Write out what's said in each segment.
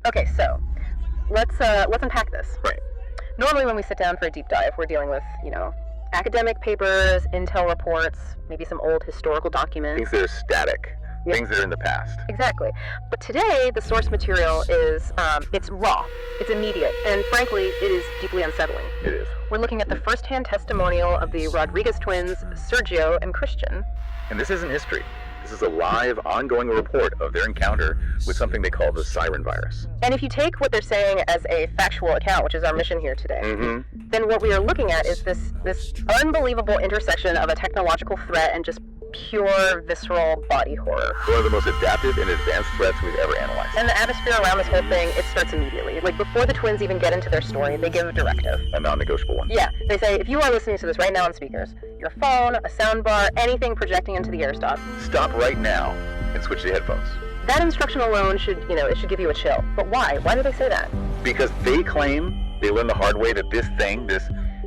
Okay, so let's unpack this. Right. Normally, when we sit down for a deep dive, we're dealing with, academic papers, intel reports, maybe some old historical documents. Things that are static. Yeah. Things that are in the past. Exactly. But today, the source material is, it's raw, it's immediate, and frankly, it is deeply unsettling. It is. We're looking at the first-hand testimonial of the Rodriguez twins, Sergio and Christian. And this isn't history. This is a live, ongoing report of their encounter with something they call the Siren virus. And if you take what they're saying as a factual account, which is our mission here today, then what we are looking at is this unbelievable intersection of a technological threat and just pure, visceral body horror. One of the most adaptive and advanced threats we've ever analyzed. And the atmosphere around this whole thing, it starts immediately. Like, before the twins even get into their story, they give a directive. A non-negotiable one. Yeah, they say, if you are listening to this right now on speakers, your phone, a sound bar, anything projecting into the air, stop. Stop right now and switch to headphones. That instruction alone should, it should give you a chill. But why? Why do they say that? Because they claim they learned the hard way that this thing, this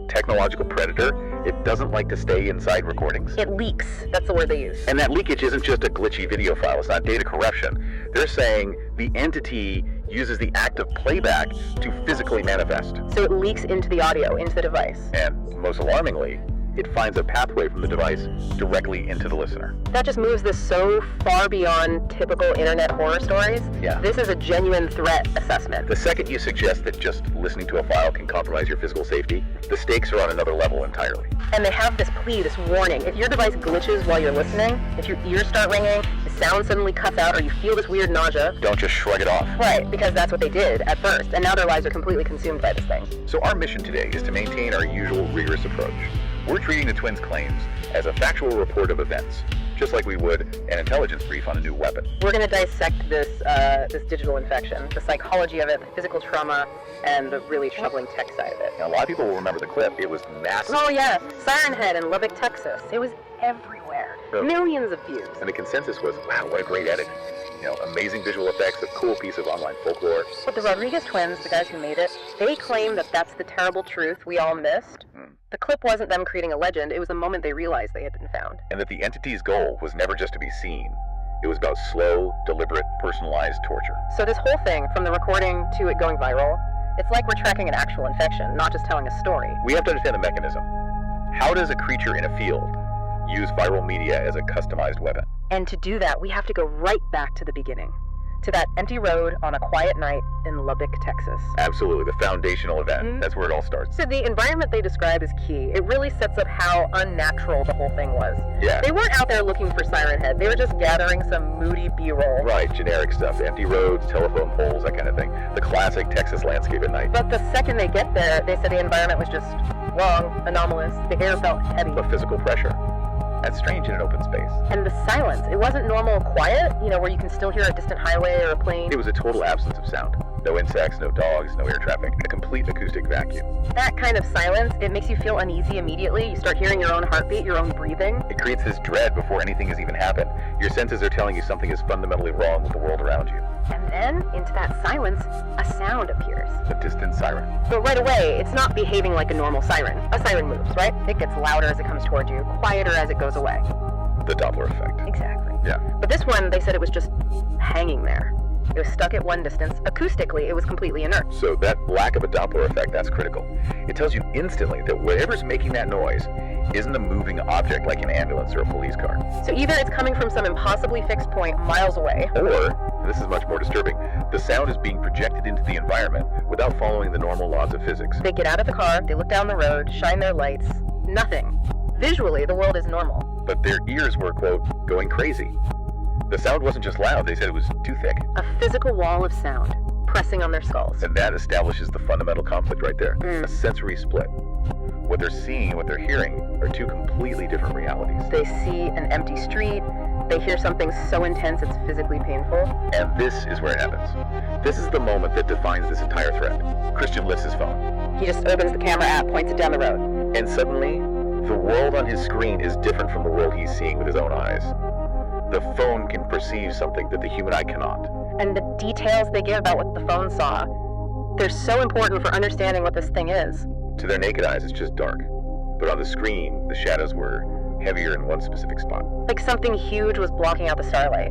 technological predator, it doesn't like to stay inside recordings. It leaks. That's the word they use. And that leakage isn't just a glitchy video file. It's not data corruption. They're saying the entity uses the act of playback to physically manifest. So it leaks into the audio, into the device. And most alarmingly, it finds a pathway from the device directly into the listener. That just moves this so far beyond typical internet horror stories. Yeah. This is a genuine threat assessment. The second you suggest that just listening to a file can compromise your physical safety, the stakes are on another level entirely. And they have this plea, this warning. If your device glitches while you're listening, if your ears start ringing, the sound suddenly cuts out, or you feel this weird nausea. Don't just shrug it off. Right, because that's what they did at first, and now their lives are completely consumed by this thing. So our mission today is to maintain our usual rigorous approach. We're treating the twins' claims as a factual report of events, just like we would an intelligence brief on a new weapon. We're going to dissect this digital infection, the psychology of it, the physical trauma, and the really troubling tech side of it. Now, a lot of people will remember the clip. It was massive. Oh yeah, Siren Head in Lubbock, Texas. It was everywhere. Oh. Millions of views. And the consensus was, wow, what a great edit. Amazing visual effects, a cool piece of online folklore. But the Rodriguez twins, the guys who made it, they claim that that's the terrible truth we all missed. The clip wasn't them creating a legend, it was the moment they realized they had been found. And that the entity's goal was never just to be seen. It was about slow, deliberate, personalized torture. So this whole thing, from the recording to it going viral, it's like we're tracking an actual infection, not just telling a story. We have to understand the mechanism. How does a creature in a field use viral media as a customized weapon? And to do that, we have to go right back to the beginning, to that empty road on a quiet night in Lubbock, Texas. Absolutely, the foundational event. That's where it all starts. So the environment they describe is key. It really sets up how unnatural the whole thing was. Yeah. They weren't out there looking for Siren Head. They were just gathering some moody B-roll. Right, generic stuff. Empty roads, telephone poles, that kind of thing. The classic Texas landscape at night. But the second they get there, they said the environment was just wrong, anomalous. The air felt heavy. But physical pressure. That's strange in an open space. And the silence. It wasn't normal quiet, where you can still hear a distant highway or a plane. It was a total absence of sound. No insects, no dogs, no air traffic. A complete acoustic vacuum. That kind of silence, it makes you feel uneasy immediately. You start hearing your own heartbeat, your own breathing. It creates this dread before anything has even happened. Your senses are telling you something is fundamentally wrong with the world around you. And then, into that silence, a sound appears. A distant siren. But right away, it's not behaving like a normal siren. A siren moves, right? It gets louder as it comes towards you, quieter as it goes away. The Doppler effect. Exactly. Yeah. But this one, they said it was just hanging there. It was stuck at one distance. Acoustically, it was completely inert. So that lack of a Doppler effect, that's critical. It tells you instantly that whatever's making that noise isn't a moving object like an ambulance or a police car. So either it's coming from some impossibly fixed point miles away, or, and this is much more disturbing, the sound is being projected into the environment without following the normal laws of physics. They get out of the car, they look down the road, shine their lights. Nothing. Visually, the world is normal. But their ears were, quote, going crazy. The sound wasn't just loud, they said it was too thick. A physical wall of sound, pressing on their skulls. And that establishes the fundamental conflict right there. A sensory split. What they're seeing and what they're hearing are two completely different realities. They see an empty street, they hear something so intense it's physically painful. And this is where it happens. This is the moment that defines this entire threat. Christian lifts his phone. He just opens the camera app, points it down the road. And suddenly, the world on his screen is different from the world he's seeing with his own eyes. The phone can perceive something that the human eye cannot. And the details they give about what the phone saw, they're so important for understanding what this thing is. To their naked eyes, it's just dark. But on the screen, the shadows were heavier in one specific spot. Like something huge was blocking out the starlight.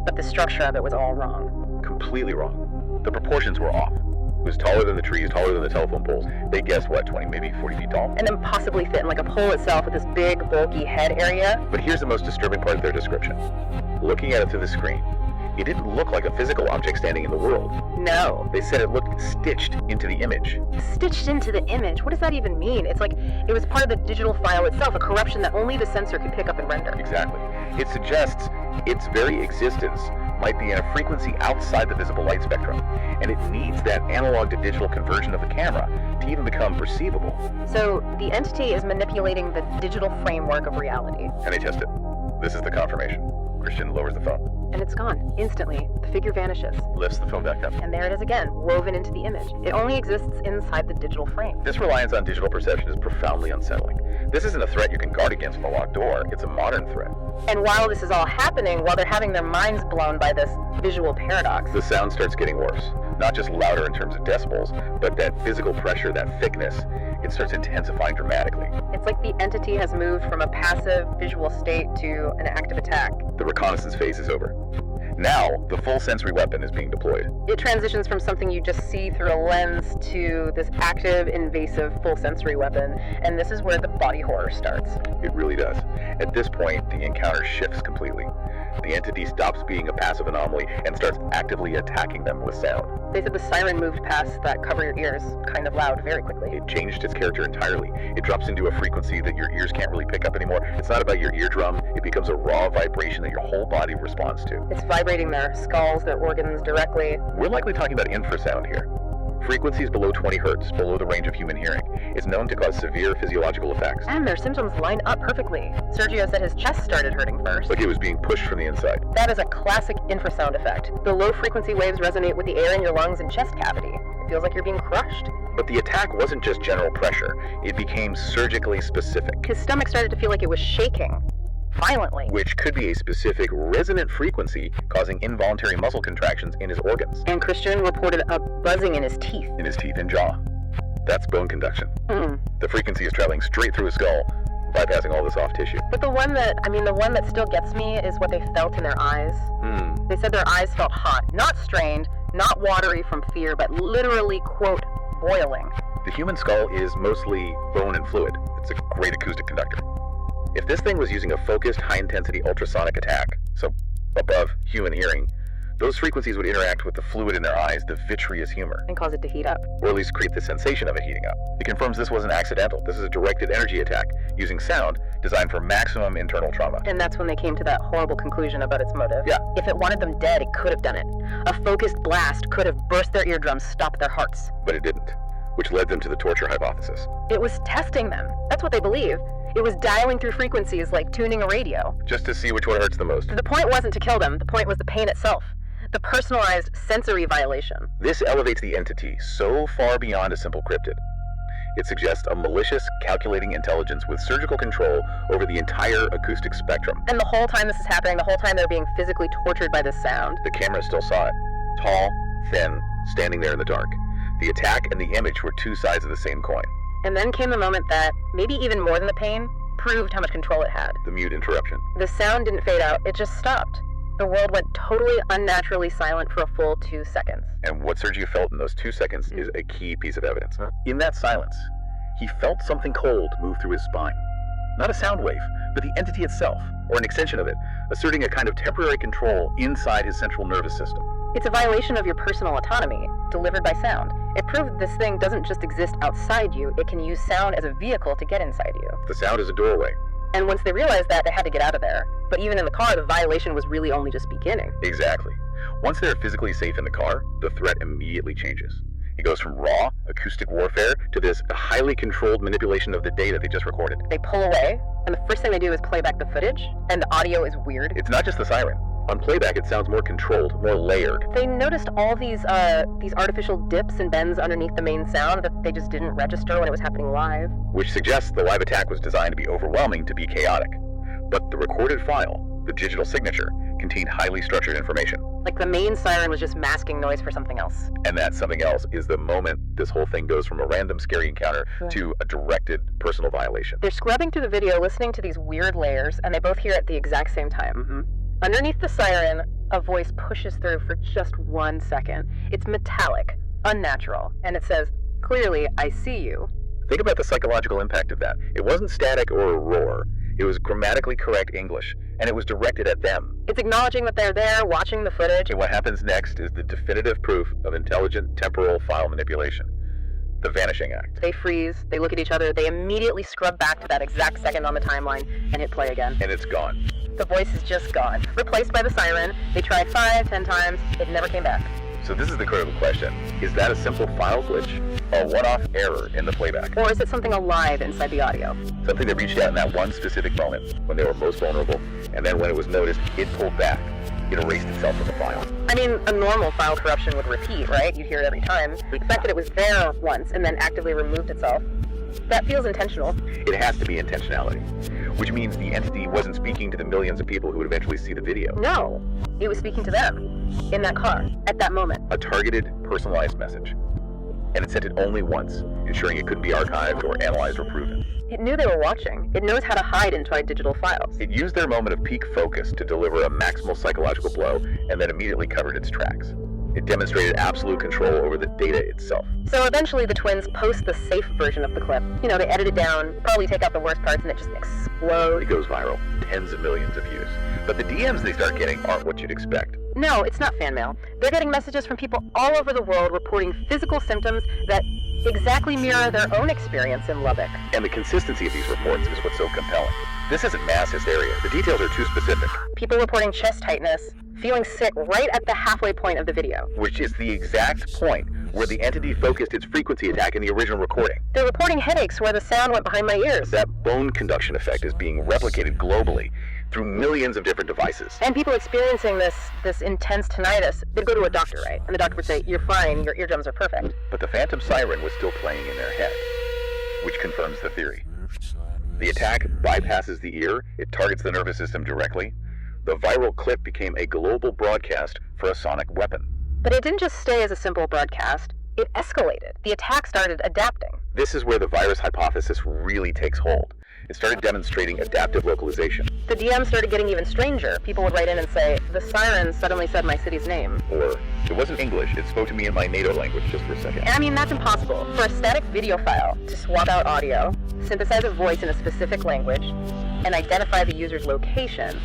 But the structure of it was all wrong. Completely wrong. The proportions were off. It was taller than the trees, taller than the telephone poles. They guessed, what, 20, maybe 40 feet tall? And then possibly fit in like a pole itself with this big, bulky head area. But here's the most disturbing part of their description. Looking at it through the screen, it didn't look like a physical object standing in the world. No. They said it looked stitched into the image. Stitched into the image? What does that even mean? It's like it was part of the digital file itself, a corruption that only the sensor could pick up and render. Exactly. It suggests its very existence might be in a frequency outside the visible light spectrum, and it needs that analog to digital conversion of the camera to even become perceivable. So the entity is manipulating the digital framework of reality. And they test it. This is the confirmation. Christian lowers the phone. And it's gone. Instantly. The figure vanishes. Lifts the phone back up. And there it is again, woven into the image. It only exists inside the digital frame. This reliance on digital perception is profoundly unsettling. This isn't a threat you can guard against with a locked door. It's a modern threat. And while this is all happening, while they're having their minds blown by this visual paradox, the sound starts getting worse. Not just louder in terms of decibels, but that physical pressure, that thickness, it starts intensifying dramatically. It's like the entity has moved from a passive visual state to an active attack. The reconnaissance phase is over. Now, the full sensory weapon is being deployed. It transitions from something you just see through a lens to this active, invasive, full sensory weapon, and this is where the body horror starts. It really does. At this point, the encounter shifts completely. The entity stops being a passive anomaly and starts actively attacking them with sound. They said the siren moved past that cover your ears kind of loud very quickly. It changed its character entirely. It drops into a frequency that your ears can't really pick up anymore. It's not about your eardrum. It becomes a raw vibration that your whole body responds to. It's vibrating their skulls, their organs directly. We're likely talking about infrasound here. Frequencies below 20 hertz, below the range of human hearing, is known to cause severe physiological effects. And their symptoms line up perfectly. Sergio said his chest started hurting first. Like it was being pushed from the inside. That is a classic infrasound effect. The low frequency waves resonate with the air in your lungs and chest cavity. It feels like you're being crushed. But the attack wasn't just general pressure. It became surgically specific. His stomach started to feel like it was shaking. Violently. Which could be a specific resonant frequency causing involuntary muscle contractions in his organs. And Christian reported a buzzing in his teeth. In his teeth and jaw. That's bone conduction. The frequency is traveling straight through his skull, bypassing all this soft tissue. But the one that still gets me is what they felt in their eyes. They said their eyes felt hot, not strained, not watery from fear, but literally, quote, boiling. The human skull is mostly bone and fluid. It's a great acoustic conductor. If this thing was using a focused, high-intensity ultrasonic attack, so above human hearing, those frequencies would interact with the fluid in their eyes, the vitreous humor. And cause it to heat up. Or at least create the sensation of it heating up. It confirms this wasn't accidental. This is a directed energy attack using sound designed for maximum internal trauma. And that's when they came to that horrible conclusion about its motive. Yeah. If it wanted them dead, it could have done it. A focused blast could have burst their eardrums, stopped their hearts. But it didn't, which led them to the torture hypothesis. It was testing them. That's what they believe. It was dialing through frequencies like tuning a radio. Just to see which one hurts the most. The point wasn't to kill them. The point was the pain itself. The personalized sensory violation. This elevates the entity so far beyond a simple cryptid. It suggests a malicious, calculating intelligence with surgical control over the entire acoustic spectrum. And the whole time this is happening, the whole time they're being physically tortured by this sound. The camera still saw it. Tall, thin, standing there in the dark. The attack and the image were two sides of the same coin. And then came the moment that, maybe even more than the pain, proved how much control it had. The mute interruption. The sound didn't fade out, it just stopped. The world went totally unnaturally silent for a full 2 seconds. And what Sergio felt in those 2 seconds is a key piece of evidence. In that silence, he felt something cold move through his spine. Not a sound wave, but the entity itself, or an extension of it, asserting a kind of temporary control inside his central nervous system. It's a violation of your personal autonomy, delivered by sound. It proved this thing doesn't just exist outside you, it can use sound as a vehicle to get inside you. The sound is a doorway. And once they realized that, they had to get out of there. But even in the car, the violation was really only just beginning. Exactly. Once they're physically safe in the car, the threat immediately changes. It goes from raw, acoustic warfare to this highly controlled manipulation of the data they just recorded. They pull away, and the first thing they do is play back the footage, and the audio is weird. It's not just the siren. On playback, it sounds more controlled, more layered. They noticed all these artificial dips and bends underneath the main sound that they just didn't register when it was happening live. Which suggests the live attack was designed to be overwhelming, to be chaotic. But the recorded file, the digital signature, contained highly structured information. Like the main siren was just masking noise for something else. And that something else is the moment this whole thing goes from a random scary encounter to a directed personal violation. They're scrubbing through the video, listening to these weird layers, and they both hear it at the exact same time. Underneath the siren, a voice pushes through for just 1 second. It's metallic, unnatural, and it says, "Clearly, I see you." Think about the psychological impact of that. It wasn't static or a roar. It was grammatically correct English, and it was directed at them. It's acknowledging that they're there, watching the footage. And what happens next is the definitive proof of intelligent temporal file manipulation. The vanishing act. They freeze, they look at each other, they immediately scrub back to that exact second on the timeline and hit play again. And it's gone. The voice is just gone. Replaced by the siren. They tried 5, 10 times, it never came back. So this is the critical question. Is that a simple file glitch? A one-off error in the playback? Or is it something alive inside the audio? Something that reached out in that one specific moment when they were most vulnerable, and then when it was noticed, it pulled back. It erased itself from the file. I mean, a normal file corruption would repeat, right? You'd hear it every time. The fact that it was there once and then actively removed itself, that feels intentional. It has to be intentionality, which means the entity wasn't speaking to the millions of people who would eventually see the video. No, it was speaking to them, in that car, at that moment. A targeted, personalized message. And it sent it only once, ensuring it couldn't be archived or analyzed or proven. It knew they were watching. It knows how to hide inside digital files. It used their moment of peak focus to deliver a maximal psychological blow, and then immediately covered its tracks. It demonstrated absolute control over the data itself. So eventually the twins post the safe version of the clip. You know, they edit it down, probably take out the worst parts, and it just explodes. It goes viral. Tens of millions of views. But the DMs they start getting aren't what you'd expect. No, it's not fan mail. They're getting messages from people all over the world reporting physical symptoms that exactly mirror their own experience in Lubbock. And the consistency of these reports is what's so compelling. This isn't mass hysteria. The details are too specific. People reporting chest tightness, feeling sick right at the halfway point of the video. Which is the exact point where the entity focused its frequency attack in the original recording. They're reporting headaches where the sound went behind my ears. That bone conduction effect is being replicated globally through millions of different devices. And people experiencing this intense tinnitus, they'd go to a doctor, right? And the doctor would say, "You're fine, your eardrums are perfect." But the phantom siren was still playing in their head, which confirms the theory. The attack bypasses the ear, it targets the nervous system directly. The viral clip became a global broadcast for a sonic weapon. But it didn't just stay as a simple broadcast, it escalated. The attack started adapting. This is where the virus hypothesis really takes hold. It started demonstrating adaptive localization. The DM started getting even stranger. People would write in and say, "The siren suddenly said my city's name." Or, "It wasn't English, it spoke to me in my NATO language just for a second." I mean, that's impossible. For a static video file to swap out audio, synthesize a voice in a specific language, and identify the user's location,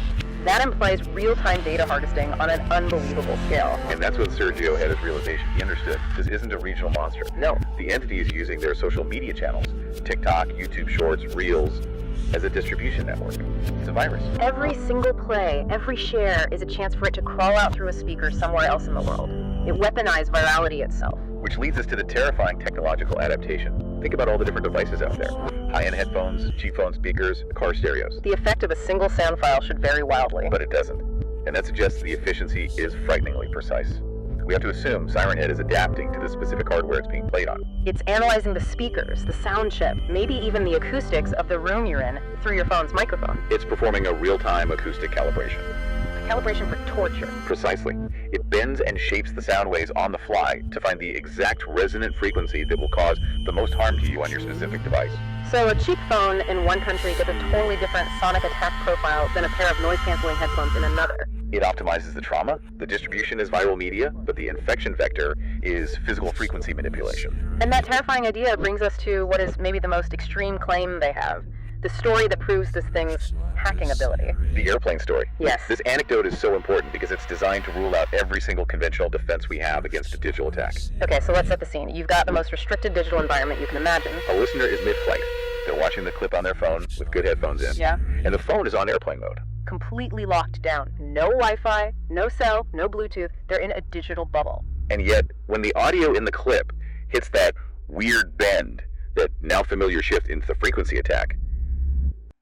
that implies real-time data harvesting on an unbelievable scale. And that's when Sergio had his realization. He understood this isn't a regional monster. No. The entity is using their social media channels, TikTok, YouTube Shorts, Reels, as a distribution network. It's a virus. Every single play, every share is a chance for it to crawl out through a speaker somewhere else in the world. It weaponized virality itself. Which leads us to the terrifying technological adaptation. Think about all the different devices out there. High-end headphones, cheap phone speakers, car stereos. The effect of a single sound file should vary wildly. But it doesn't. And that suggests the efficiency is frighteningly precise. We have to assume Siren Head is adapting to the specific hardware it's being played on. It's analyzing the speakers, the sound chip, maybe even the acoustics of the room you're in through your phone's microphone. It's performing a real-time acoustic calibration. A calibration for torture. Precisely. It bends and shapes the sound waves on the fly to find the exact resonant frequency that will cause the most harm to you on your specific device. So a cheap phone in one country gets a totally different sonic attack profile than a pair of noise-canceling headphones in another. It optimizes the trauma, the distribution is viral media, but the infection vector is physical frequency manipulation. And that terrifying idea brings us to what is maybe the most extreme claim they have. The story that proves this thing's hacking ability. The airplane story. Yes. This anecdote is so important because it's designed to rule out every single conventional defense we have against a digital attack. Okay, so let's set the scene. You've got the most restricted digital environment you can imagine. A listener is mid-flight. They're watching the clip on their phone with good headphones in. Yeah. And the phone is on airplane mode. Completely locked down. No Wi-Fi, no cell, no Bluetooth. They're in a digital bubble. And yet, when the audio in the clip hits that weird bend, that now familiar shift into the frequency attack,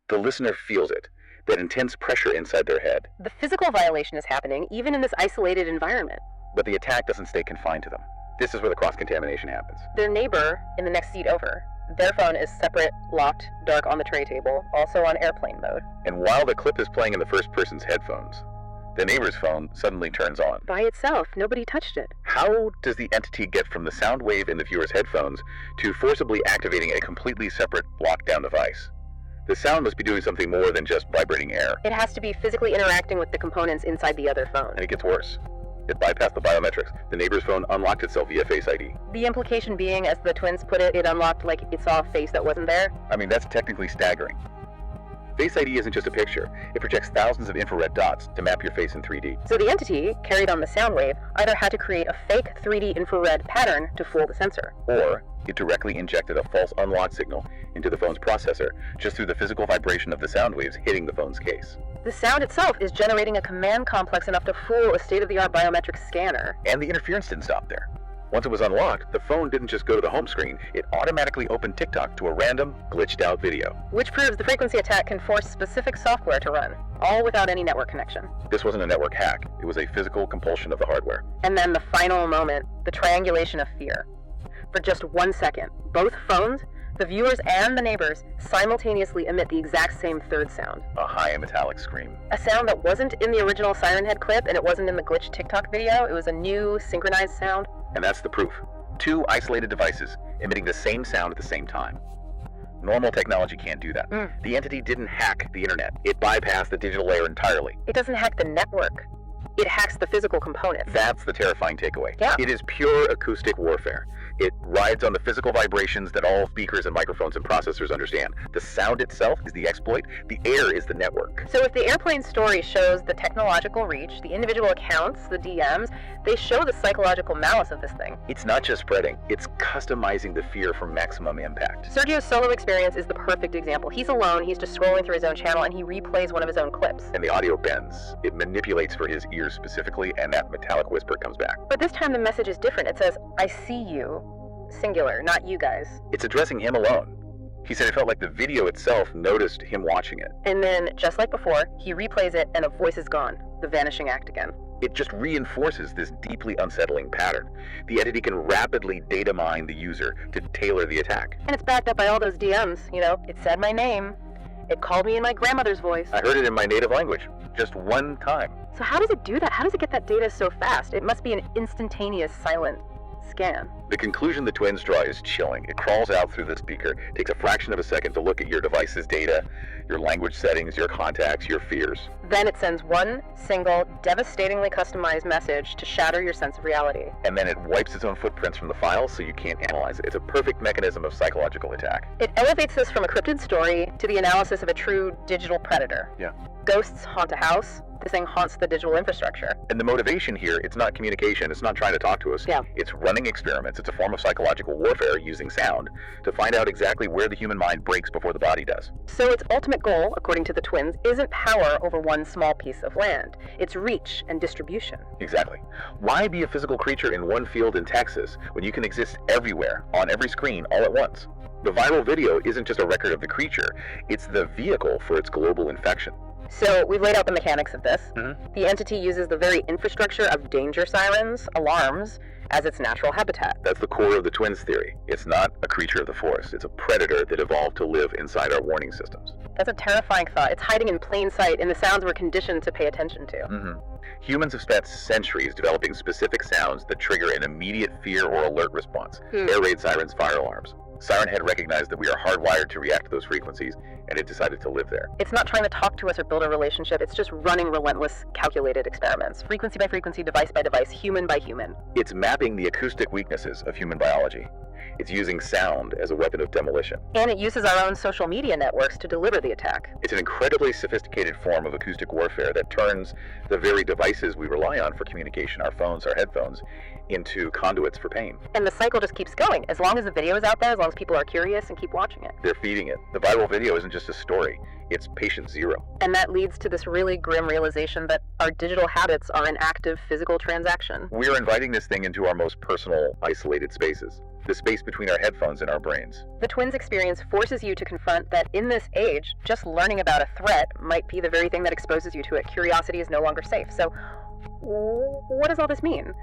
the listener feels it, that intense pressure inside their head. The physical violation is happening even in this isolated environment. But the attack doesn't stay confined to them. This is where the cross-contamination happens. Their neighbor in the next seat over, their phone is separate, locked, dark on the tray table, also on airplane mode. And while the clip is playing in the first person's headphones, the neighbor's phone suddenly turns on. By itself, nobody touched it. How does the entity get from the sound wave in the viewer's headphones to forcibly activating a completely separate lockdown device? The sound must be doing something more than just vibrating air. It has to be physically interacting with the components inside the other phone. And it gets worse. It bypassed the biometrics. The neighbor's phone unlocked itself via Face ID. The implication being, as the twins put it, it unlocked like it saw a face that wasn't there. I mean, that's technically staggering. Face ID isn't just a picture. It projects thousands of infrared dots to map your face in 3D. So the entity, carried on the sound wave, either had to create a fake 3D infrared pattern to fool the sensor, or it directly injected a false unlock signal into the phone's processor just through the physical vibration of the sound waves hitting the phone's case. The sound itself is generating a command complex enough to fool a state-of-the-art biometric scanner. And the interference didn't stop there. Once it was unlocked, the phone didn't just go to the home screen, it automatically opened TikTok to a random, glitched-out video. Which proves the frequency attack can force specific software to run, all without any network connection. This wasn't a network hack, it was a physical compulsion of the hardware. And then the final moment, the triangulation of fear. For just 1 second, both phones, the viewers and the neighbors, simultaneously emit the exact same third sound. A high metallic scream. A sound that wasn't in the original Siren Head clip, and it wasn't in the glitched TikTok video. It was a new, synchronized sound. And that's the proof. 2 isolated devices emitting the same sound at the same time. Normal technology can't do that. The entity didn't hack the internet. It bypassed the digital layer entirely. It doesn't hack the network. It hacks the physical components. That's the terrifying takeaway. Yeah. It is pure acoustic warfare. It rides on the physical vibrations that all speakers and microphones and processors understand. The sound itself is the exploit. The air is the network. So if the airplane story shows the technological reach, the individual accounts, the DMs, they show the psychological malice of this thing. It's not just spreading. It's customizing the fear for maximum impact. Sergio's solo experience is the perfect example. He's alone, he's just scrolling through his own channel, and he replays one of his own clips. And the audio bends. It manipulates for his ears specifically, and that metallic whisper comes back. But this time the message is different. It says, I see you, singular, not you guys. It's addressing him alone. He said it felt like the video itself noticed him watching it. And then, just like before, he replays it and a voice is gone. The vanishing act again. It just reinforces this deeply unsettling pattern. The entity can rapidly data mine the user to tailor the attack. And it's backed up by all those DMs, you know, it said my name. It called me in my grandmother's voice. I heard it in my native language, just one time. So how does it do that? How does it get that data so fast? It must be an instantaneous silent scan. The conclusion the twins draw is chilling. It crawls out through the speaker, takes a fraction of a second to look at your device's data, your language settings, your contacts, your fears. Then it sends one single, devastatingly customized message to shatter your sense of reality. And then it wipes its own footprints from the file so you can't analyze it. It's a perfect mechanism of psychological attack. It elevates this from a cryptid story to the analysis of a true digital predator. Yeah. Ghosts haunt a house. This thing haunts the digital infrastructure. And the motivation here, it's not communication, it's not trying to talk to us. Yeah. It's running experiments. It's a form of psychological warfare using sound to find out exactly where the human mind breaks before the body does. So its ultimate goal, according to the twins, isn't power over one small piece of land. It's reach and distribution. Exactly. Why be a physical creature in one field in Texas when you can exist everywhere, on every screen, all at once? The viral video isn't just a record of the creature, it's the vehicle for its global infection. So we've laid out the mechanics of this. The entity uses the very infrastructure of danger sirens, alarms, as its natural habitat. That's the core of the twins theory. It's not a creature of the forest. It's a predator that evolved to live inside our warning systems. That's a terrifying thought. It's hiding in plain sight in the sounds we're conditioned to pay attention to. Humans have spent centuries developing specific sounds that trigger an immediate fear or alert response. Air raid sirens, fire alarms. Siren Head recognized that we are hardwired to react to those frequencies, and it decided to live there. It's not trying to talk to us or build a relationship. It's just running relentless, calculated experiments. Frequency by frequency, device by device, human by human. It's mapping the acoustic weaknesses of human biology. It's using sound as a weapon of demolition. And it uses our own social media networks to deliver the attack. It's an incredibly sophisticated form of acoustic warfare that turns the very devices we rely on for communication, our phones, our headphones, into conduits for pain. And the cycle just keeps going. As long as the video is out there, as long as people are curious and keep watching it. They're feeding it. The viral video isn't just a story, it's patient zero. And that leads to this really grim realization that our digital habits are an active physical transaction. We're inviting this thing into our most personal, isolated spaces. The space between our headphones and our brains. The twins experience forces you to confront that in this age, just learning about a threat might be the very thing that exposes you to it. Curiosity is no longer safe. So what does all this mean?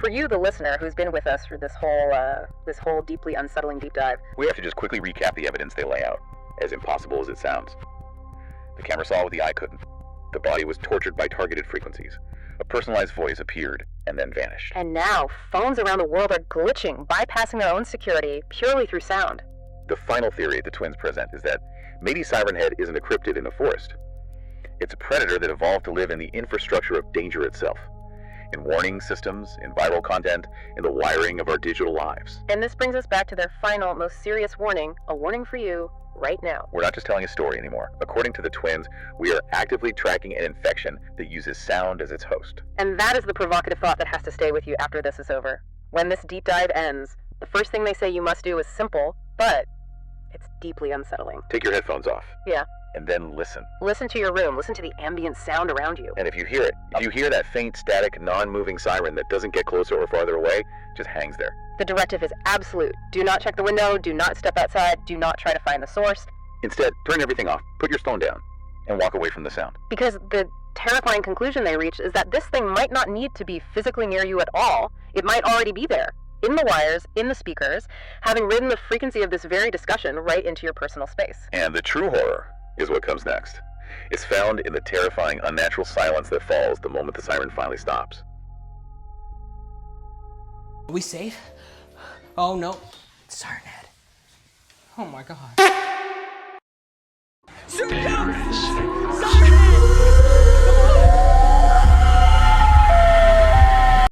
For you, the listener, who's been with us through this whole deeply unsettling deep dive. We have to just quickly recap the evidence they lay out, as impossible as it sounds. The camera saw what the eye couldn't. The body was tortured by targeted frequencies. A personalized voice appeared and then vanished. And now, phones around the world are glitching, bypassing their own security purely through sound. The final theory the twins present is that Maybe Siren Head isn't a cryptid in a forest. It's a predator that evolved to live in the infrastructure of danger itself. In warning systems, in viral content, in the wiring of our digital lives. And this brings us back to their final, most serious warning, a warning for you right now. We're not just telling a story anymore. According to the twins, we are actively tracking an infection that uses sound as its host. And that is the provocative thought that has to stay with you after this is over. When this deep dive ends, the first thing they say you must do is simple, but it's deeply unsettling. Take your headphones off. Yeah. And then listen. Listen to your room. Listen to the ambient sound around you. And if you hear it, if you hear that faint, static, non-moving siren that doesn't get closer or farther away, just hangs there. The directive is absolute. Do not check the window. Do not step outside. Do not try to find the source. Instead, turn everything off, put your phone down, and walk away from the sound. Because the terrifying conclusion they reach is that this thing might not need to be physically near you at all. It might already be there, in the wires, in the speakers, having ridden the frequency of this very discussion right into your personal space. And the true horror is what comes next. It's found in the terrifying, unnatural silence that falls the moment the siren finally stops. Are we safe? Oh no, Siren Head. Oh my god.